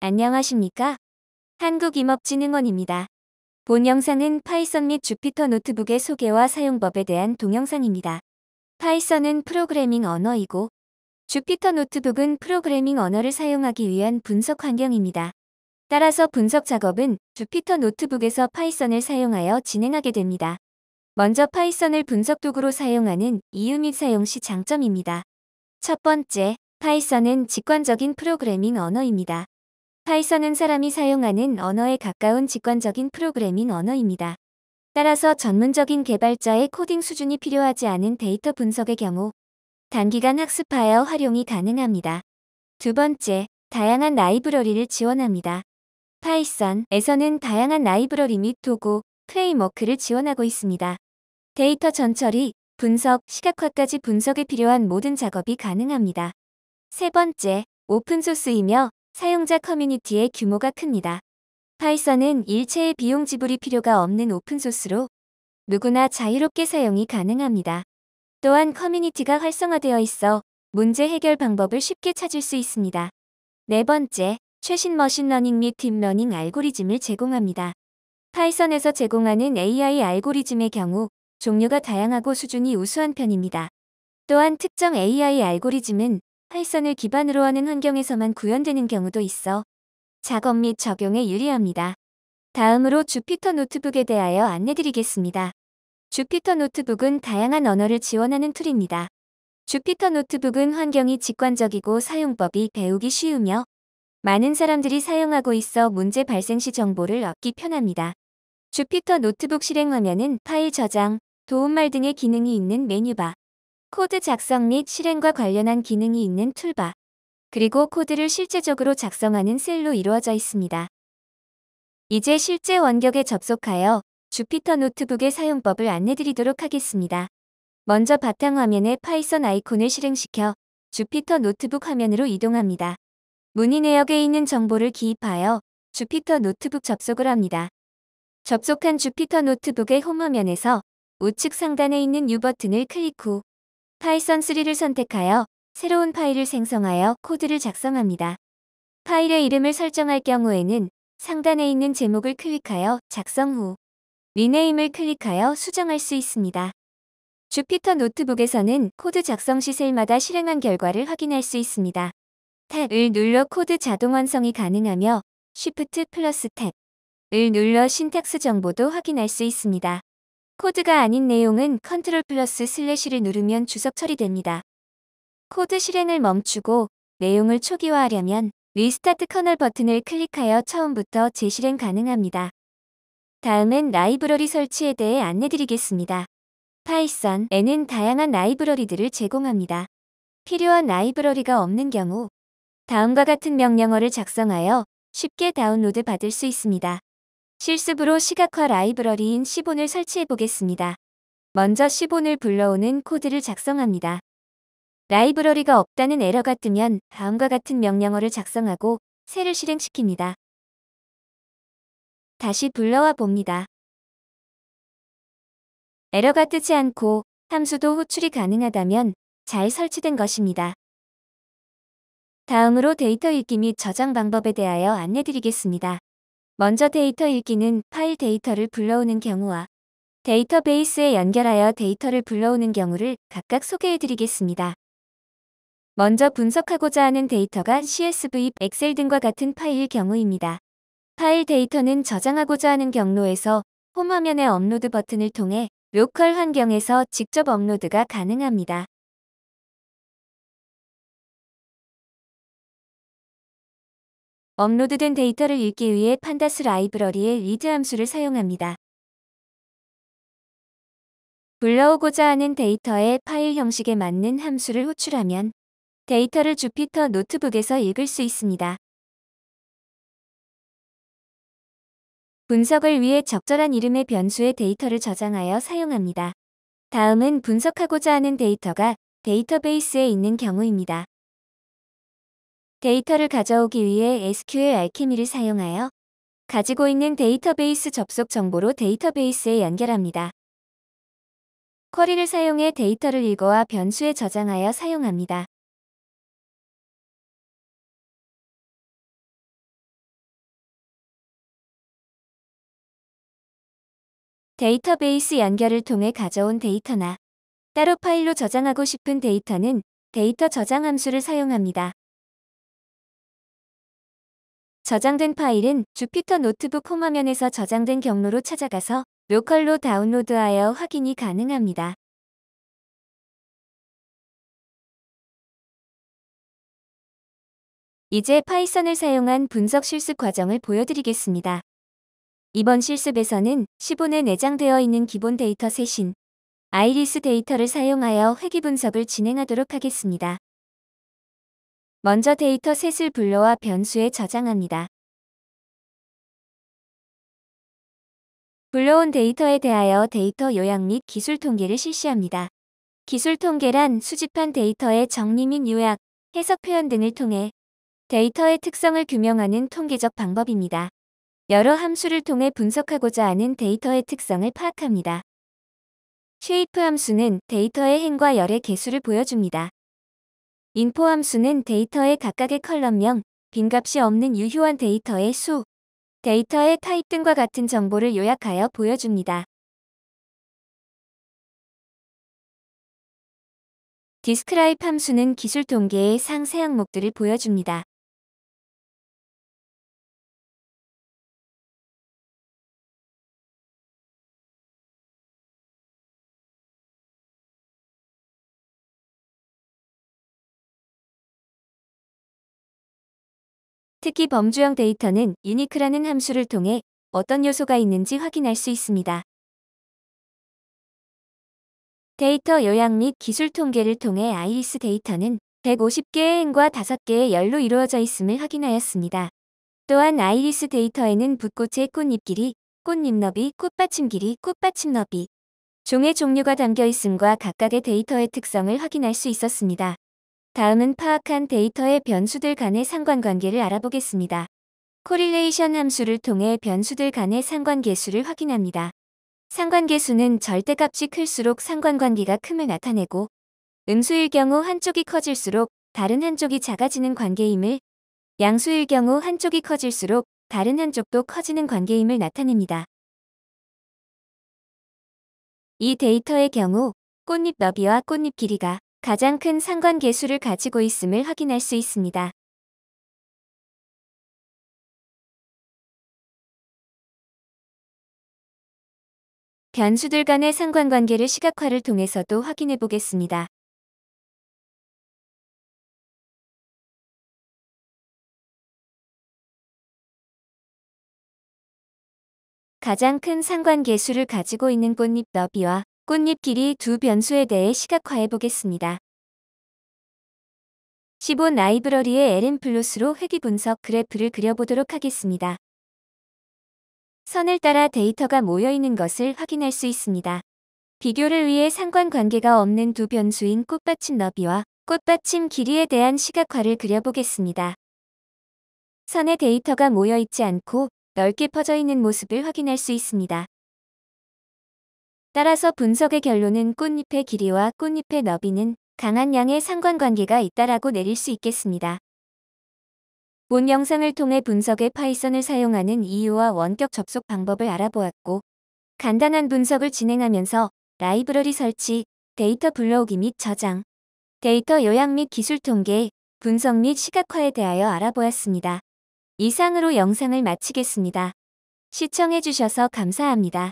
안녕하십니까? 한국임업진흥원입니다. 본 영상은 파이썬 및 주피터 노트북의 소개와 사용법에 대한 동영상입니다. 파이썬은 프로그래밍 언어이고 주피터 노트북은 프로그래밍 언어를 사용하기 위한 분석 환경입니다. 따라서 분석 작업은 주피터 노트북에서 파이썬을 사용하여 진행하게 됩니다. 먼저 파이썬을 분석 도구로 사용하는 이유 및 사용 시 장점입니다. 첫 번째, 파이썬은 직관적인 프로그래밍 언어입니다. 파이썬은 사람이 사용하는 언어에 가까운 직관적인 프로그래밍 언어입니다. 따라서 전문적인 개발자의 코딩 수준이 필요하지 않은 데이터 분석의 경우 단기간 학습하여 활용이 가능합니다. 두 번째, 다양한 라이브러리를 지원합니다. 파이썬에서는 다양한 라이브러리 및 도구, 프레임워크를 지원하고 있습니다. 데이터 전처리, 분석, 시각화까지 분석에 필요한 모든 작업이 가능합니다. 세 번째, 오픈소스이며 사용자 커뮤니티의 규모가 큽니다. 파이썬은 일체의 비용 지불이 필요가 없는 오픈소스로 누구나 자유롭게 사용이 가능합니다. 또한 커뮤니티가 활성화되어 있어 문제 해결 방법을 쉽게 찾을 수 있습니다. 네 번째, 최신 머신러닝 및 딥러닝 알고리즘을 제공합니다. 파이썬에서 제공하는 AI 알고리즘의 경우 종류가 다양하고 수준이 우수한 편입니다. 또한 특정 AI 알고리즘은 파이썬을 기반으로 하는 환경에서만 구현되는 경우도 있어 작업 및 적용에 유리합니다. 다음으로 주피터 노트북에 대하여 안내드리겠습니다. 주피터 노트북은 다양한 언어를 지원하는 툴입니다. 주피터 노트북은 환경이 직관적이고 사용법이 배우기 쉬우며 많은 사람들이 사용하고 있어 문제 발생 시 정보를 얻기 편합니다. 주피터 노트북 실행 화면은 파일 저장, 도움말 등의 기능이 있는 메뉴바, 코드 작성 및 실행과 관련한 기능이 있는 툴바, 그리고 코드를 실제적으로 작성하는 셀로 이루어져 있습니다. 이제 실제 원격에 접속하여 주피터 노트북의 사용법을 안내드리도록 하겠습니다. 먼저 바탕화면에 파이썬 아이콘을 실행시켜 주피터 노트북 화면으로 이동합니다. 문의 내역에 있는 정보를 기입하여 주피터 노트북 접속을 합니다. 접속한 주피터 노트북의 홈 화면에서 우측 상단에 있는 뉴 버튼을 클릭 후 파이썬3를 선택하여 새로운 파일을 생성하여 코드를 작성합니다. 파일의 이름을 설정할 경우에는 상단에 있는 제목을 클릭하여 작성 후 리네임을 클릭하여 수정할 수 있습니다. 주피터 노트북에서는 코드 작성 시 셀마다 실행한 결과를 확인할 수 있습니다. 탭을 눌러 코드 자동 완성이 가능하며 Shift 플러스 탭을 눌러 신탁스 정보도 확인할 수 있습니다. 코드가 아닌 내용은 컨트롤 플러스 슬래시를 누르면 주석 처리됩니다. 코드 실행을 멈추고 내용을 초기화하려면 리스타트 커널 버튼을 클릭하여 처음부터 재실행 가능합니다. 다음은 라이브러리 설치에 대해 안내드리겠습니다. 파이썬에는 다양한 라이브러리들을 제공합니다. 필요한 라이브러리가 없는 경우 다음과 같은 명령어를 작성하여 쉽게 다운로드 받을 수 있습니다. 실습으로 시각화 라이브러리인 시본을 설치해 보겠습니다. 먼저 시본을 불러오는 코드를 작성합니다. 라이브러리가 없다는 에러가 뜨면 다음과 같은 명령어를 작성하고 새를 실행시킵니다. 다시 불러와 봅니다. 에러가 뜨지 않고 함수도 호출이 가능하다면 잘 설치된 것입니다. 다음으로 데이터 읽기 및 저장 방법에 대하여 안내드리겠습니다. 먼저 데이터 읽기는 파일 데이터를 불러오는 경우와 데이터베이스에 연결하여 데이터를 불러오는 경우를 각각 소개해드리겠습니다. 먼저 분석하고자 하는 데이터가 CSV, 엑셀 등과 같은 파일일 경우입니다. 파일 데이터는 저장하고자 하는 경로에서 홈 화면의 업로드 버튼을 통해 로컬 환경에서 직접 업로드가 가능합니다. 업로드된 데이터를 읽기 위해 판다스 라이브러리의 리드 함수를 사용합니다. 불러오고자 하는 데이터의 파일 형식에 맞는 함수를 호출하면 데이터를 주피터 노트북에서 읽을 수 있습니다. 분석을 위해 적절한 이름의 변수에 데이터를 저장하여 사용합니다. 다음은 분석하고자 하는 데이터가 데이터베이스에 있는 경우입니다. 데이터를 가져오기 위해 SQL 알케미를 사용하여 가지고 있는 데이터베이스 접속 정보로 데이터베이스에 연결합니다. 쿼리를 사용해 데이터를 읽어와 변수에 저장하여 사용합니다. 데이터베이스 연결을 통해 가져온 데이터나 따로 파일로 저장하고 싶은 데이터는 데이터 저장 함수를 사용합니다. 저장된 파일은 주피터 노트북 홈화면에서 저장된 경로로 찾아가서 로컬로 다운로드하여 확인이 가능합니다. 이제 파이썬을 사용한 분석 실습 과정을 보여드리겠습니다. 이번 실습에서는 15에 내장되어 있는 기본 데이터셋인 아이리스 데이터를 사용하여 회귀 분석을 진행하도록 하겠습니다. 먼저 데이터셋을 불러와 변수에 저장합니다. 불러온 데이터에 대하여 데이터 요약 및 기술 통계를 실시합니다. 기술 통계란 수집한 데이터의 정리 및 요약, 해석 표현 등을 통해 데이터의 특성을 규명하는 통계적 방법입니다. 여러 함수를 통해 분석하고자 하는 데이터의 특성을 파악합니다. 쉐이프 함수는 데이터의 행과 열의 개수를 보여줍니다. 인포 함수는 데이터의 각각의 컬럼명, 빈값이 없는 유효한 데이터의 수, 데이터의 타입 등과 같은 정보를 요약하여 보여줍니다. 디스크라이브 함수는 기술 통계의 상세 항목들을 보여줍니다. 특히 범주형 데이터는 유니크라는 함수를 통해 어떤 요소가 있는지 확인할 수 있습니다. 데이터 요약 및 기술 통계를 통해 아이리스 데이터는 150개의 행과 5개의 열로 이루어져 있음을 확인하였습니다. 또한 아이리스 데이터에는 붓꽃의 꽃잎 길이, 꽃잎 너비, 꽃받침 길이, 꽃받침 너비, 종의 종류가 담겨 있음과 각각의 데이터의 특성을 확인할 수 있었습니다. 다음은 파악한 데이터의 변수들 간의 상관관계를 알아보겠습니다. 코릴레이션 함수를 통해 변수들 간의 상관계수를 확인합니다. 상관계수는 절대값이 클수록 상관관계가 큼을 나타내고 음수일 경우 한쪽이 커질수록 다른 한쪽이 작아지는 관계임을, 양수일 경우 한쪽이 커질수록 다른 한쪽도 커지는 관계임을 나타냅니다. 이 데이터의 경우 꽃잎 너비와 꽃잎 길이가 가장 큰 상관계수를 가지고 있음을 확인할 수 있습니다. 변수들 간의 상관관계를 시각화를 통해서도 확인해 보겠습니다. 가장 큰 상관계수를 가지고 있는 꽃잎 너비와 꽃잎 길이 두 변수에 대해 시각화해 보겠습니다. 15 라이브러리의 LM플롯으로 회귀 분석 그래프를 그려보도록 하겠습니다. 선을 따라 데이터가 모여있는 것을 확인할 수 있습니다. 비교를 위해 상관관계가 없는 두 변수인 꽃받침 너비와 꽃받침 길이에 대한 시각화를 그려보겠습니다. 선에 데이터가 모여있지 않고 넓게 퍼져 있는 모습을 확인할 수 있습니다. 따라서 분석의 결론은 꽃잎의 길이와 꽃잎의 너비는 강한 양의 상관관계가 있다라고 내릴 수 있겠습니다. 본 영상을 통해 분석에 파이썬을 사용하는 이유와 원격 접속 방법을 알아보았고, 간단한 분석을 진행하면서 라이브러리 설치, 데이터 불러오기 및 저장, 데이터 요약 및 기술 통계, 분석 및 시각화에 대하여 알아보았습니다. 이상으로 영상을 마치겠습니다. 시청해주셔서 감사합니다.